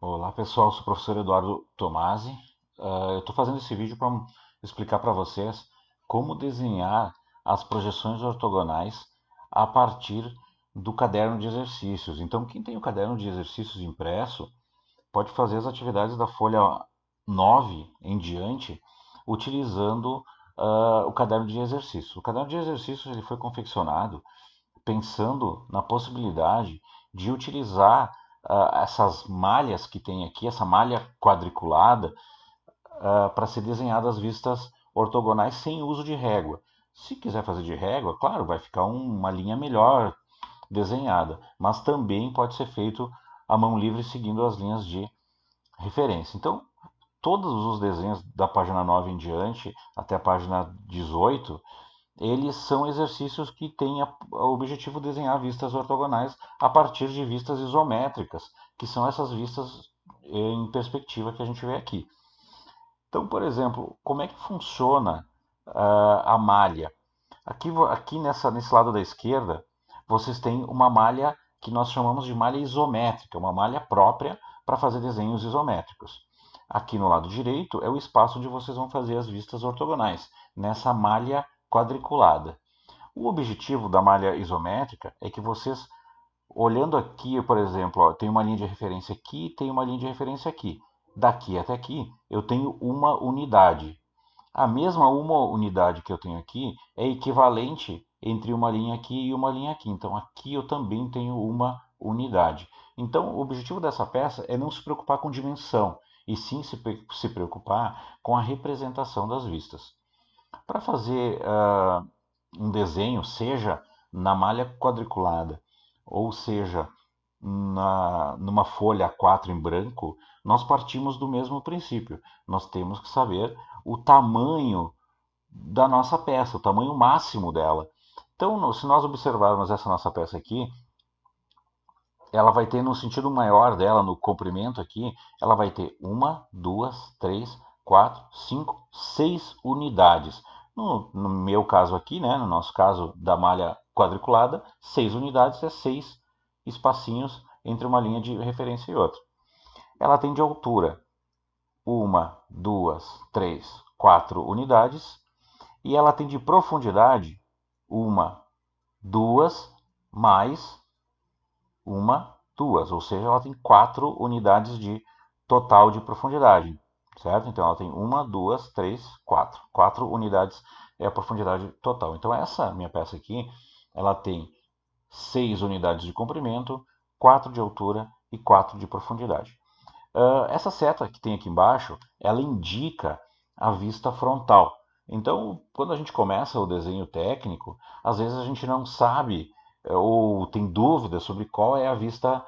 Olá pessoal, sou o professor Eduardo Tomasi. Eu estou fazendo esse vídeo para explicar para vocês como desenhar as projeções ortogonais a partir do caderno de exercícios. Então, quem tem o caderno de exercícios impresso pode fazer as atividades da folha 9 em diante utilizando o caderno de exercícios. O caderno de exercícios ele foi confeccionado pensando na possibilidade de utilizar essas malhas que tem aqui, essa malha quadriculada, para ser desenhadas vistas ortogonais sem uso de régua. Se quiser fazer de régua, claro, vai ficar uma linha melhor desenhada, mas também pode ser feito à mão livre seguindo as linhas de referência. Então, todos os desenhos da página 9 em diante, até a página 18, eles são exercícios que têm o objetivo de desenhar vistas ortogonais a partir de vistas isométricas, que são essas vistas em perspectiva que a gente vê aqui. Então, por exemplo, como é que funciona a malha? Aqui nesse lado da esquerda, vocês têm uma malha que nós chamamos de malha isométrica, uma malha própria para fazer desenhos isométricos. Aqui no lado direito é o espaço onde vocês vão fazer as vistas ortogonais, nessa malha quadriculada. O objetivo da malha isométrica é que vocês, olhando aqui, por exemplo, ó, tem uma linha de referência aqui, tem uma linha de referência aqui. Daqui até aqui, eu tenho uma unidade. A mesma uma unidade que eu tenho aqui é equivalente entre uma linha aqui e uma linha aqui. Então, aqui eu também tenho uma unidade. Então, o objetivo dessa peça é não se preocupar com dimensão, e sim se preocupar com a representação das vistas. Para fazer um desenho, seja na malha quadriculada, ou seja numa folha A4 em branco, nós partimos do mesmo princípio. Nós temos que saber o tamanho da nossa peça, o tamanho máximo dela. Então, se nós observarmos essa nossa peça aqui, ela vai ter no sentido maior dela, no comprimento aqui, ela vai ter uma, duas, três, quatro, cinco, seis unidades. No meu caso aqui, né, no nosso caso da malha quadriculada, seis unidades é seis espacinhos entre uma linha de referência e outra. Ela tem de altura uma, duas, três, quatro unidades e ela tem de profundidade uma, duas, mais uma, duas, ou seja, ela tem quatro unidades de total de profundidade, certo? Então ela tem uma, duas, três, quatro. Quatro unidades é a profundidade total. Então essa minha peça aqui, ela tem 6 unidades de comprimento, 4 de altura e 4 de profundidade. Essa seta que tem aqui embaixo, ela indica a vista frontal. Então, quando a gente começa o desenho técnico, às vezes a gente não sabe ou tem dúvidas sobre qual é a vista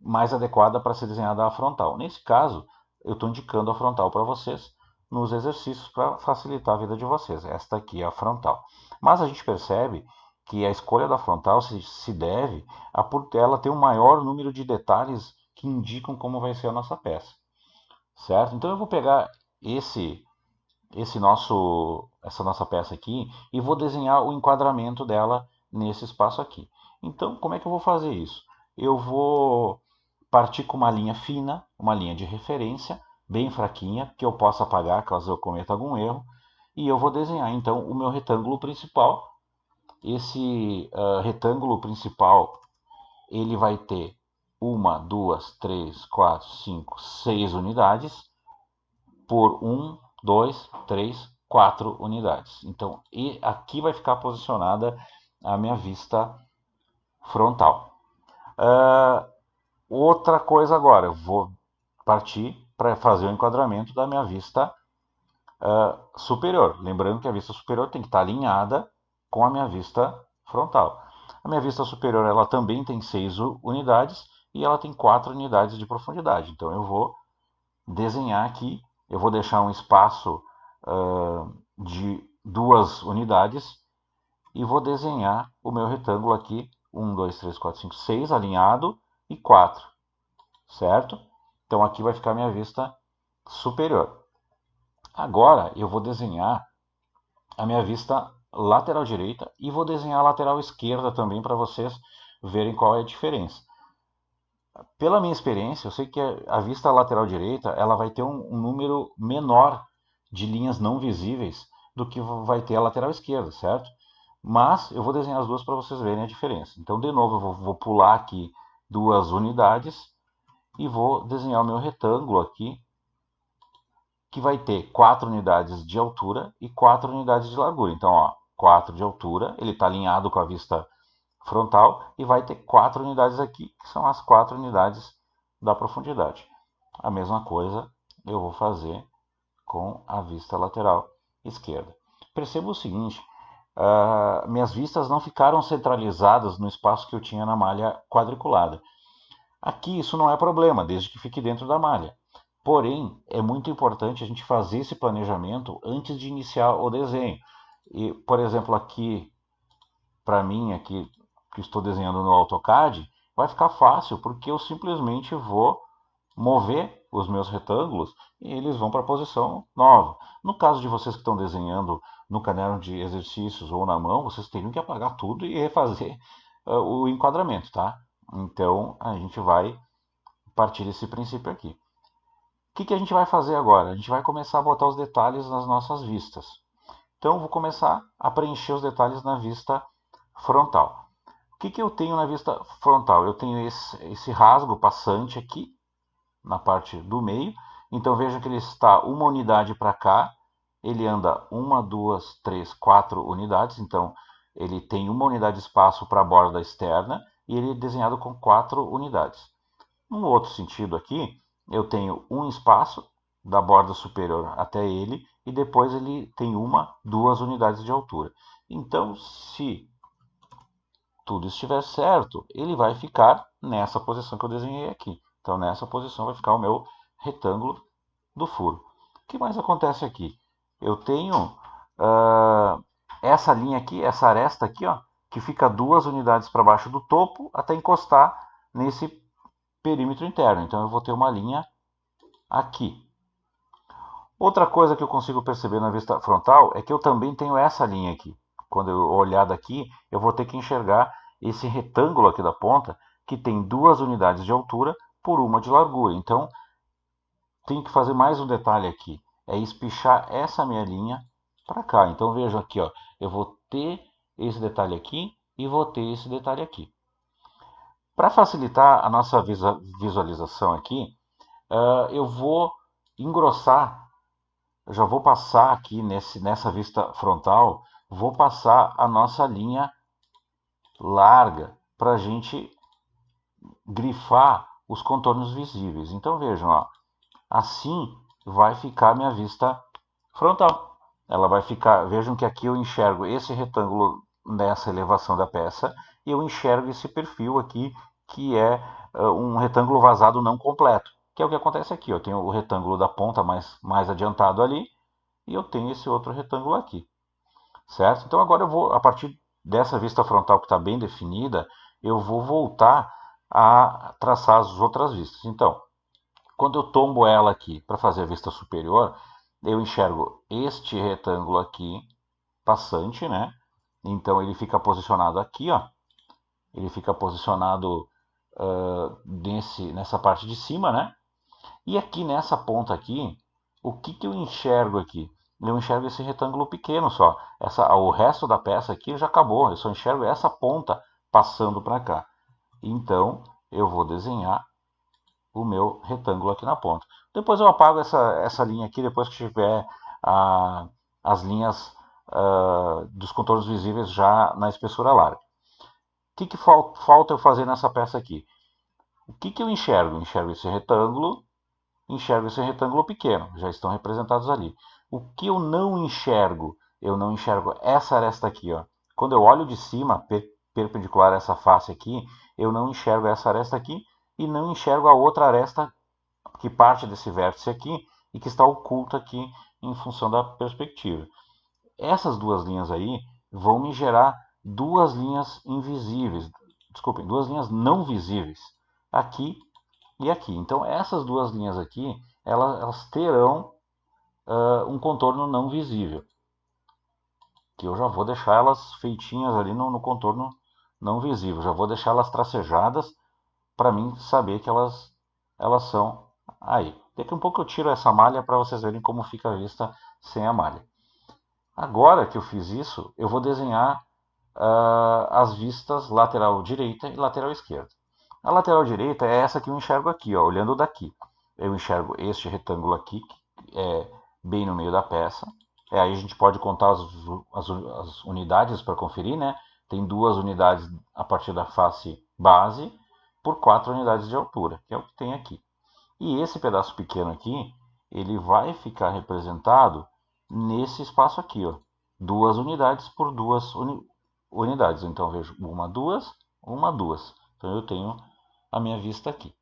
mais adequada para ser desenhada a frontal. Nesse caso, eu estou indicando a frontal para vocês nos exercícios para facilitar a vida de vocês. Esta aqui é a frontal. Mas a gente percebe que a escolha da frontal se deve a por ela ter um maior número de detalhes que indicam como vai ser a nossa peça, certo? Então eu vou pegar esse essa nossa peça aqui e vou desenhar o enquadramento dela nesse espaço aqui. Então, como é que eu vou fazer isso? Eu vou partir com uma linha fina, uma linha de referência, bem fraquinha, que eu possa apagar caso eu cometa algum erro, e eu vou desenhar então o meu retângulo principal. Esse retângulo principal ele vai ter uma, duas, três, quatro, cinco, seis unidades por um, dois, três, quatro unidades. Então, e aqui vai ficar posicionada a minha vista frontal. Uh, Outra coisa agora, eu vou partir para fazer o enquadramento da minha vista superior. Lembrando que a vista superior tem que estar alinhada com a minha vista frontal. A minha vista superior ela também tem 6 unidades e ela tem 4 unidades de profundidade. Então eu vou desenhar aqui, eu vou deixar um espaço de 2 unidades e vou desenhar o meu retângulo aqui, 1, 2, 3, 4, 5, 6 alinhado e 4, certo? Então aqui vai ficar a minha vista superior. Agora eu vou desenhar a minha vista lateral direita e vou desenhar a lateral esquerda também para vocês verem qual é a diferença. Pela minha experiência, eu sei que a vista lateral direita ela vai ter um número menor de linhas não visíveis do que vai ter a lateral esquerda, certo? Mas eu vou desenhar as duas para vocês verem a diferença. Então, de novo, eu vou pular aqui duas unidades e vou desenhar o meu retângulo aqui, que vai ter 4 unidades de altura e 4 unidades de largura. Então, ó, 4 de altura, ele está alinhado com a vista frontal e vai ter 4 unidades aqui, que são as 4 unidades da profundidade. A mesma coisa eu vou fazer com a vista lateral esquerda. Perceba o seguinte, minhas vistas não ficaram centralizadas no espaço que eu tinha na malha quadriculada. Aqui isso não é problema, desde que fique dentro da malha. Porém, é muito importante a gente fazer esse planejamento antes de iniciar o desenho. E, por exemplo, aqui, para mim, aqui que estou desenhando no AutoCAD, vai ficar fácil, porque eu simplesmente vou mover os meus retângulos e eles vão para a posição nova. No caso de vocês que estão desenhando no caderno de exercícios ou na mão, vocês teriam que apagar tudo e refazer o enquadramento, tá? Então, a gente vai partir desse princípio aqui. O que a gente vai fazer agora? A gente vai começar a botar os detalhes nas nossas vistas. Então, eu vou começar a preencher os detalhes na vista frontal. O que eu tenho na vista frontal? Eu tenho esse rasgo passante aqui, na parte do meio. Então, veja que ele está uma unidade para cá. Ele anda uma, duas, três, 4 unidades. Então, ele tem uma unidade de espaço para a borda externa e ele é desenhado com 4 unidades. No outro sentido aqui, eu tenho um espaço da borda superior até ele e depois ele tem uma, duas unidades de altura. Então, se tudo estiver certo, ele vai ficar nessa posição que eu desenhei aqui. Então, nessa posição vai ficar o meu retângulo do furo. O que mais acontece aqui? Eu tenho essa linha aqui, essa aresta aqui, ó, que fica 2 unidades para baixo do topo até encostar nesse perímetro interno. Então, eu vou ter uma linha aqui. Outra coisa que eu consigo perceber na vista frontal é que eu também tenho essa linha aqui. Quando eu olhar daqui, eu vou ter que enxergar esse retângulo aqui da ponta, que tem 2 unidades de altura por uma de largura. Então, tenho que fazer mais um detalhe aqui. É espichar essa minha linha para cá. Então, vejam aqui, ó, eu vou ter esse detalhe aqui e vou ter esse detalhe aqui. Para facilitar a nossa visualização aqui, eu vou engrossar. Eu já vou passar aqui nessa vista frontal, vou passar a nossa linha larga para a gente grifar os contornos visíveis. Então vejam, ó, assim vai ficar minha vista frontal. Ela vai ficar, vejam que aqui eu enxergo esse retângulo nessa elevação da peça e eu enxergo esse perfil aqui que é um retângulo vazado não completo, que é o que acontece aqui. Eu tenho o retângulo da ponta mais adiantado ali e eu tenho esse outro retângulo aqui, certo? Então agora eu vou, a partir dessa vista frontal que está bem definida, eu vou voltar a traçar as outras vistas. Então, quando eu tombo ela aqui para fazer a vista superior, eu enxergo este retângulo aqui, passante, né? Então ele fica posicionado aqui, ó. Ele fica posicionado nessa parte de cima, né? E aqui nessa ponta aqui, o que eu enxergo aqui? Eu enxergo esse retângulo pequeno só. O resto da peça aqui já acabou. Eu só enxergo essa ponta passando para cá. Então, eu vou desenhar o meu retângulo aqui na ponta. Depois eu apago essa linha aqui, depois que tiver as linhas dos contornos visíveis já na espessura larga. O que falta eu fazer nessa peça aqui? O que eu enxergo? Eu enxergo esse retângulo pequeno, já estão representados ali. O que eu não enxergo? Eu não enxergo essa aresta aqui, ó. Quando eu olho de cima, perpendicular a essa face aqui, eu não enxergo essa aresta aqui e não enxergo a outra aresta que parte desse vértice aqui e que está oculta aqui em função da perspectiva. Essas duas linhas aí vão me gerar duas linhas invisíveis, desculpem, duas linhas não visíveis, aqui e aqui. Então, essas duas linhas aqui, elas terão um contorno não visível, que eu já vou deixar elas feitinhas ali no contorno não visível. Já vou deixar elas tracejadas para mim saber que elas são aí. Daqui a um pouco eu tiro essa malha para vocês verem como fica a vista sem a malha. Agora que eu fiz isso, eu vou desenhar as vistas lateral direita e lateral esquerda. A lateral direita é essa que eu enxergo aqui, ó, olhando daqui. Eu enxergo este retângulo aqui, que é bem no meio da peça. Aí a gente pode contar as unidades para conferir, né? Tem 2 unidades a partir da face base por 4 unidades de altura, que é o que tem aqui. E esse pedaço pequeno aqui, ele vai ficar representado nesse espaço aqui, ó. 2 unidades por 2 unidades. Então, vejo 1, 2, 1, 2. Então, eu tenho a minha vista aqui.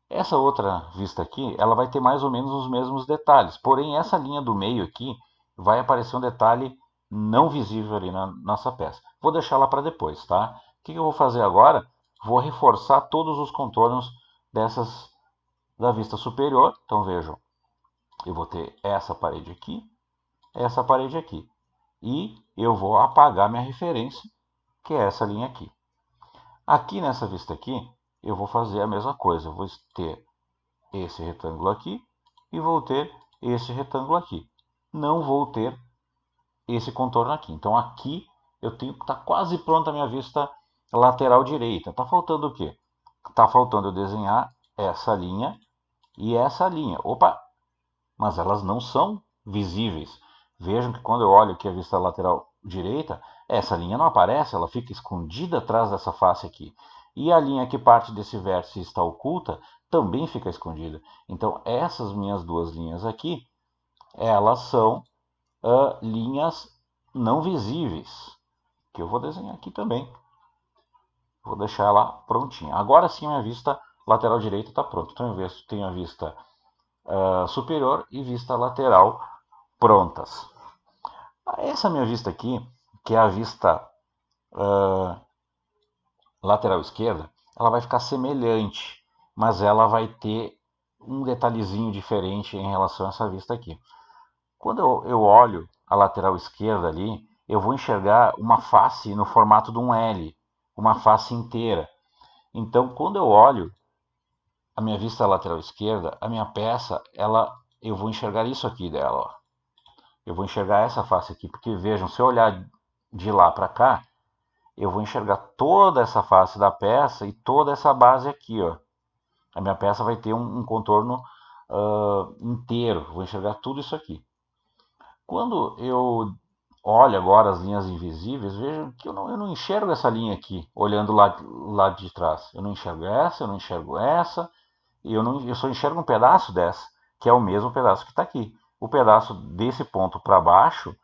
Essa outra vista aqui, ela vai ter mais ou menos os mesmos detalhes. Porém, essa linha do meio aqui vai aparecer um detalhe não visível ali na nossa peça. Vou deixar lá para depois, tá? O que eu vou fazer agora? Vou reforçar todos os contornos da vista superior. Então, vejam, eu vou ter essa parede aqui, essa parede aqui. E eu vou apagar minha referência, que é essa linha aqui. Aqui nessa vista aqui, eu vou fazer a mesma coisa. Eu vou ter esse retângulo aqui e vou ter esse retângulo aqui. Não vou ter esse contorno aqui. Então aqui eu tenho que estar quase pronta a minha vista lateral direita. Está faltando o quê? Está faltando eu desenhar essa linha e essa linha. Opa! Mas elas não são visíveis. Vejam que quando eu olho aqui a vista lateral direita, essa linha não aparece, ela fica escondida atrás dessa face aqui. E a linha que parte desse vértice e está oculta também fica escondida. Então, essas minhas 2 linhas aqui, elas são linhas não visíveis, que eu vou desenhar aqui também. Vou deixar ela prontinha. Agora sim, a minha vista lateral direita está pronta. Então, eu tenho a vista superior e vista lateral prontas. Essa minha vista aqui, que é a vista lateral esquerda, ela vai ficar semelhante, mas ela vai ter um detalhezinho diferente em relação a essa vista aqui. Quando eu olho a lateral esquerda ali, eu vou enxergar uma face no formato de um L, uma face inteira. Então, quando eu olho a minha vista lateral esquerda, a minha peça, eu vou enxergar isso aqui dela, ó. Eu vou enxergar essa face aqui, porque vejam, se eu olhar de lá para cá, eu vou enxergar toda essa face da peça e toda essa base aqui, ó. A minha peça vai ter um contorno inteiro, vou enxergar tudo isso aqui. Quando eu olho agora as linhas invisíveis, vejam que eu não enxergo essa linha aqui, olhando lá de trás. Eu não enxergo essa, eu não enxergo essa, e eu só enxergo um pedaço dessa, que é o mesmo pedaço que está aqui. O pedaço desse ponto para baixo,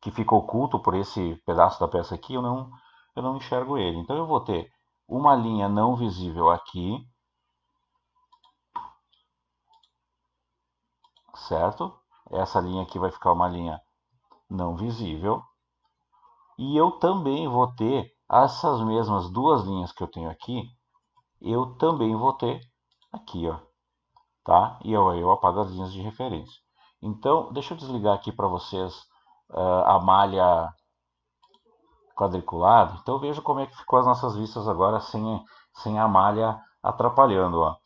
que fica oculto por esse pedaço da peça aqui, eu não enxergo ele. Então eu vou ter uma linha não visível aqui, certo? Essa linha aqui vai ficar uma linha não visível. E eu também vou ter essas mesmas 2 linhas que eu tenho aqui, eu também vou ter aqui, ó, tá? E eu apago as linhas de referência. Então, deixa eu desligar aqui para vocês a malha quadriculada. Então, veja como é que ficou as nossas vistas agora sem a malha atrapalhando, ó.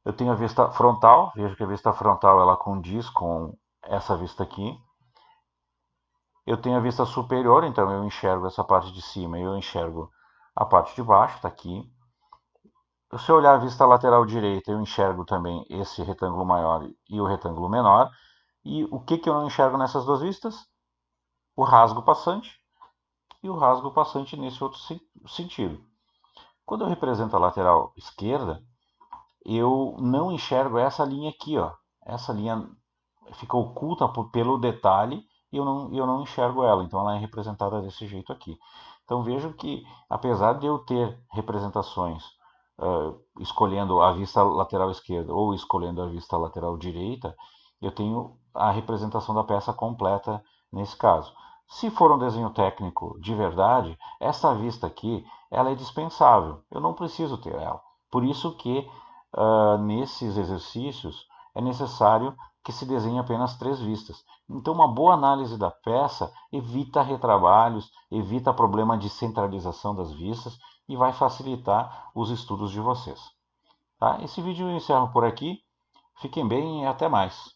Eu tenho a vista frontal, veja que a vista frontal ela condiz com essa vista aqui. Eu tenho a vista superior, então eu enxergo essa parte de cima e eu enxergo a parte de baixo, está aqui. Se eu olhar a vista lateral direita, eu enxergo também esse retângulo maior e o retângulo menor. E o que eu não enxergo nessas 2 vistas? O rasgo passante e o rasgo passante nesse outro sentido. Quando eu represento a lateral esquerda, eu não enxergo essa linha aqui, ó. Essa linha fica oculta pelo detalhe e eu não enxergo ela. Então ela é representada desse jeito aqui. Então vejo que, apesar de eu ter representações escolhendo a vista lateral esquerda ou escolhendo a vista lateral direita, eu tenho a representação da peça completa nesse caso. Se for um desenho técnico de verdade, essa vista aqui ela é dispensável. Eu não preciso ter ela. Por isso que nesses exercícios é necessário que se desenhe apenas 3 vistas. Então, uma boa análise da peça evita retrabalhos, evita problema de centralização das vistas e vai facilitar os estudos de vocês. Tá? Esse vídeo eu encerro por aqui. Fiquem bem e até mais.